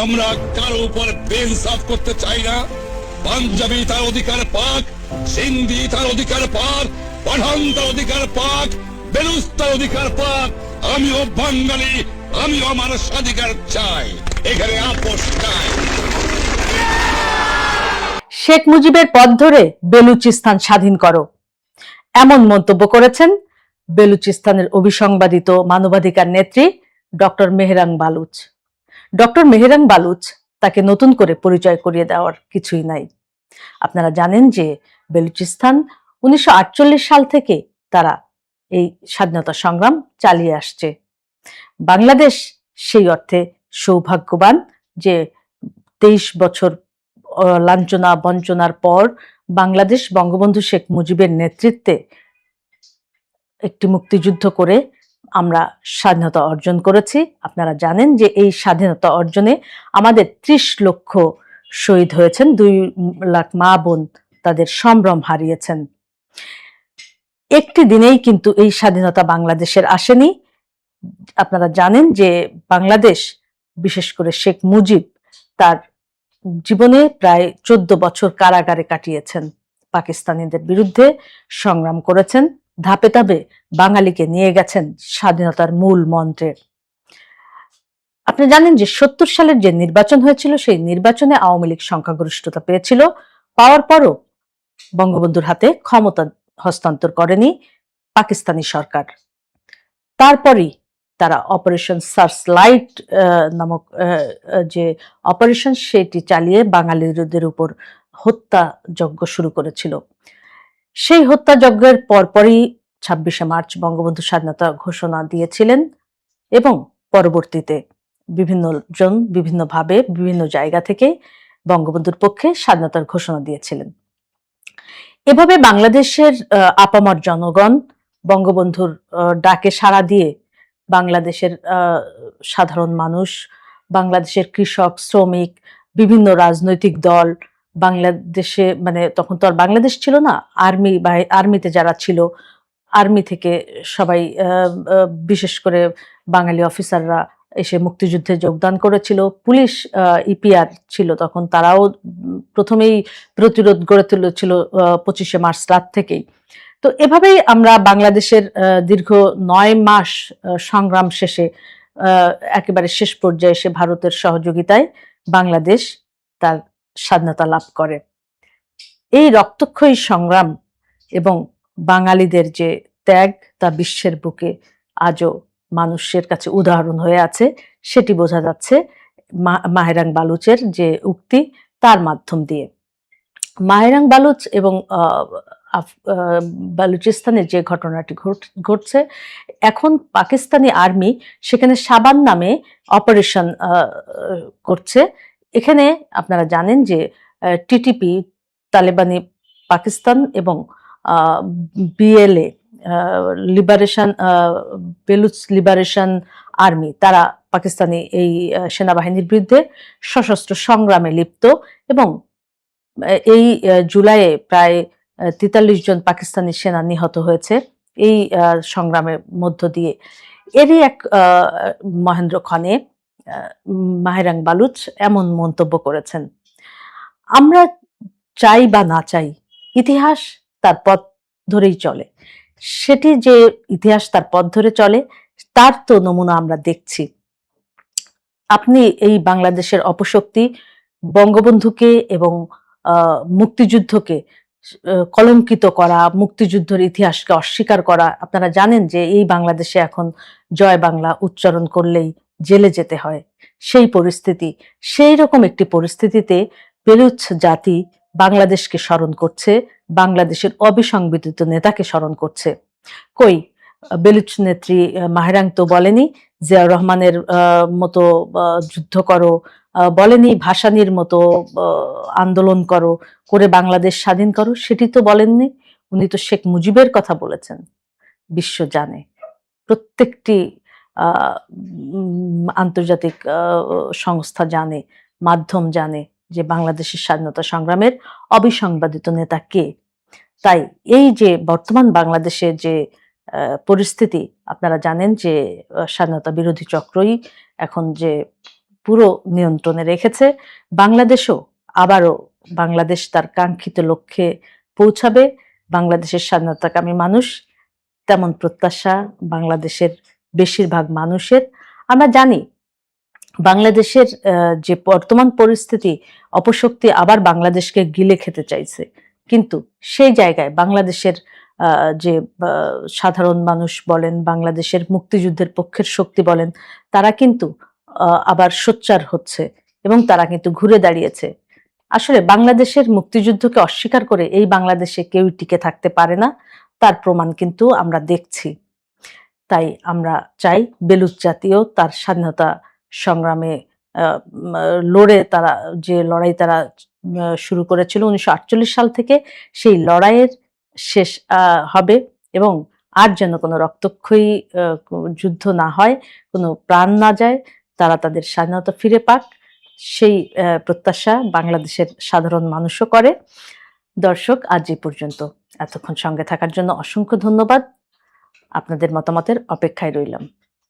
আমরা কারো উপর বেইনসাফ করতে চাই না। পাঞ্জাবি তার অধিকার পাক, সিন্ধি তার অধিকার পাক, পাঠান তার অধিকার পাক, বেলুচ তার অধিকার পাক। আমিও বাঙালি, আমিও আমার স্বাধিকার চাই। এখানে আপোষ নাই। শেখ মুজিবের পথ ধরে বেলুচিস্তান স্বাধীন করো, এমন মন্তব্য করেছেন বেলুচিস্তানের অবিসংবাদিত মানবাধিকার নেত্রী ডক্টর মেহরাং বালুচ। ডক্টর মেহরাং বালুচ তাকে নতুন করে পরিচয় করিয়ে দেওয়ার কিছুই নাই। আপনারা জানেন যে বেলুচিস্তান 1948 সাল থেকে তারা এই স্বাধীনতা সংগ্রাম চালিয়ে আসছে। বাংলাদেশ সেই অর্থে সৌভাগ্যবান যে 23 বছর লাঞ্ছনা বঞ্চনার পর বাংলাদেশ বঙ্গবন্ধু শেখ মুজিবের নেতৃত্বে একটি মুক্তিযুদ্ধ করে আমরা স্বাধীনতা অর্জন করেছি। আপনারা জানেন যে এই স্বাধীনতা অর্জনে আমাদের 30 লক্ষ শহীদ হয়েছেন, 2 লাখ মা বোন তাদের সম্ভ্রম হারিয়েছেন। একটি দিনেই কিন্তু এই স্বাধীনতা বাংলাদেশের আসেনি। আপনারা জানেন যে বাংলাদেশ, বিশেষ করে শেখ মুজিব, তার জীবনে প্রায় 14 বছর কারাগারে কাটিয়েছেন। পাকিস্তানিদের বিরুদ্ধে সংগ্রাম করেছেন, ধাপে ধাপে বাঙালিকে নিয়ে গেছেন স্বাধীনতার মূল মন্ত্রে। আপনি জানেন যে 70 সালের যে নির্বাচন হয়েছিল, সেই নির্বাচনে আওয়ামী লীগ সংখ্যাগরিষ্ঠতা পেয়েছিল। পাওয়ার পরও বঙ্গবন্ধুর হাতে ক্ষমতা হস্তান্তর করেনি পাকিস্তানি সরকার। তারপরই তারা অপারেশন সার্চলাইট নামক যে অপারেশন, সেটি চালিয়ে বাঙালিদের উপর হত্যাযজ্ঞ শুরু করেছিল। সেই হত্যাযজ্ঞের পরপরই 26শে মার্চ বঙ্গবন্ধু স্বাধীনতা ঘোষণা দিয়েছিলেন এবং পরবর্তীতে বিভিন্ন জন বিভিন্নভাবে বিভিন্ন জায়গা থেকে বঙ্গবন্ধুর পক্ষে স্বাধীনতার ঘোষণা দিয়েছিলেন। এভাবে বাংলাদেশের আপামর জনগণ বঙ্গবন্ধুর ডাকে সাড়া দিয়ে বাংলাদেশের সাধারণ মানুষ, বাংলাদেশের কৃষক, শ্রমিক, বিভিন্ন রাজনৈতিক দল, বাংলাদেশে মানে তখন তো আর বাংলাদেশ ছিল না, আর্মিতে যারা ছিল, আর্মি থেকে সবাই, বিশেষ করে বাঙালি অফিসাররা এসে মুক্তিযুদ্ধে যোগদান করেছিল। পুলিশ ইপিআর ছিল তখন, তারাও প্রথমেই প্রতিরোধ গড়ে তুলেছিল 25শে মার্চ রাত থেকেই। তো এভাবেই আমরা বাংলাদেশের দীর্ঘ 9 মাস সংগ্রাম শেষে একেবারে শেষ পর্যায়ে এসে ভারতের সহযোগিতায় বাংলাদেশ তার স্বাধীনতা লাভ করে। এই রক্তক্ষয়ী সংগ্রাম এবং বাঙালিদের যে ত্যাগ, তা বিশ্বের বুকে আজও মানুষের কাছে উদাহরণ হয়ে আছে। সেটি বোঝা যাচ্ছে মাহেরাং বালুচের যে উক্তি, তার মাধ্যম দিয়ে। মাহেরাং বালুচ এবং বালুচিস্তানের যে ঘটনাটি ঘটছে, এখন পাকিস্তানি আর্মি সেখানে সাবান নামে অপারেশন করছে। এখানে আপনারা জানেন যে টিটিপি, তালেবানি পাকিস্তান এবং BLA liberation, Baloch liberation army, তারা পাকিস্তানি এই সেনাবাহিনীর বিরুদ্ধে সশস্ত্র সংগ্রামে লিপ্ত এবং এই জুলাইয়ে প্রায় 43 জন পাকিস্তানি সেনা নিহত হয়েছে এই সংগ্রামের মধ্য দিয়ে। এরই এক মহেন্দ্রক্ষণে মাহেরাং বালুচ এমন মন্তব্য করেছেন, আমরা চাই বা না চাই, ইতিহাস তার পথ ধরেই চলে। সেটি যে ইতিহাস তার পথ ধরে চলে, তার তো নমুনা আমরা দেখছি। আপনি এই বাংলাদেশের অপশক্তি বঙ্গবন্ধুকে এবং মুক্তিযুদ্ধকে কলঙ্কিত করা, মুক্তিযুদ্ধের ইতিহাসকে অস্বীকার করা, আপনারা জানেন যে এই বাংলাদেশে এখন জয় বাংলা উচ্চারণ করলেই জেলে যেতে হয়। সেই পরিস্থিতি, সেই রকম একটি পরিস্থিতিতে বেলুচ জাতি বাংলাদেশকে স্মরণ করছে, বাংলাদেশের অবিসংবিদিত নেতাকে স্মরণ করছে। কই, বেলুচ নেত্রী মাহেরাং তো বলেনি জিয়াউর রহমানের মতো যুদ্ধ করো, বলেনি ভাসানীর মতো আন্দোলন করো, করে বাংলাদেশ স্বাধীন করো, সেটি তো বলেননি। উনি তো শেখ মুজিবের কথা বলেছেন। বিশ্ব জানে, প্রত্যেকটি আন্তর্জাতিক সংস্থা জানে, মাধ্যম জানে যে বাংলাদেশের স্বাধীনতা সংগ্রামের অবিসংবাদিত নেতা কে। তাই এই যে বর্তমান বাংলাদেশের যে পরিস্থিতি, আপনারা জানেন যে স্বাধীনতা বিরোধী চক্রই এখন যে পুরো নিয়ন্ত্রণে রেখেছে। বাংলাদেশও আবারও বাংলাদেশ তার কাঙ্ক্ষিত লক্ষ্যে পৌঁছাবে। বাংলাদেশের স্বাধীনতাকামী মানুষ তেমন প্রত্যাশা বাংলাদেশের বেশিরভাগ মানুষের। আমরা জানি বাংলাদেশের যে বর্তমান পরিস্থিতি, অপশক্তি আবার বাংলাদেশকে গিলে খেতে চাইছে, কিন্তু সেই জায়গায় বাংলাদেশের যে সাধারণ মানুষ বলেন, বাংলাদেশের মুক্তিযুদ্ধের পক্ষের শক্তি বলেন, তারা কিন্তু আবার সোচ্চার হচ্ছে এবং তারা কিন্তু ঘুরে দাঁড়িয়েছে। আসলে বাংলাদেশের মুক্তিযুদ্ধকে অস্বীকার করে এই বাংলাদেশে কেউই টিকে থাকতে পারে না, তার প্রমাণ কিন্তু আমরা দেখছি। তাই আমরা চাই বেলুচ জাতিও তার স্বাধীনতা সংগ্রামে লড়ে তারা যে লড়াই তারা শুরু করেছিল 1948 সাল থেকে, সেই লড়াইয়ের শেষ হবে এবং আর যেন কোনো রক্তক্ষয়ী যুদ্ধ না হয়, কোনো প্রাণ না যায়, তারা তাদের স্বাধীনতা ফিরে পাক, সেই প্রত্যাশা বাংলাদেশের সাধারণ মানুষও করে। দর্শক, আজ এই পর্যন্ত। এতক্ষণ সঙ্গে থাকার জন্য অসংখ্য ধন্যবাদ। আপনাদের মতামতের অপেক্ষায় রইলাম।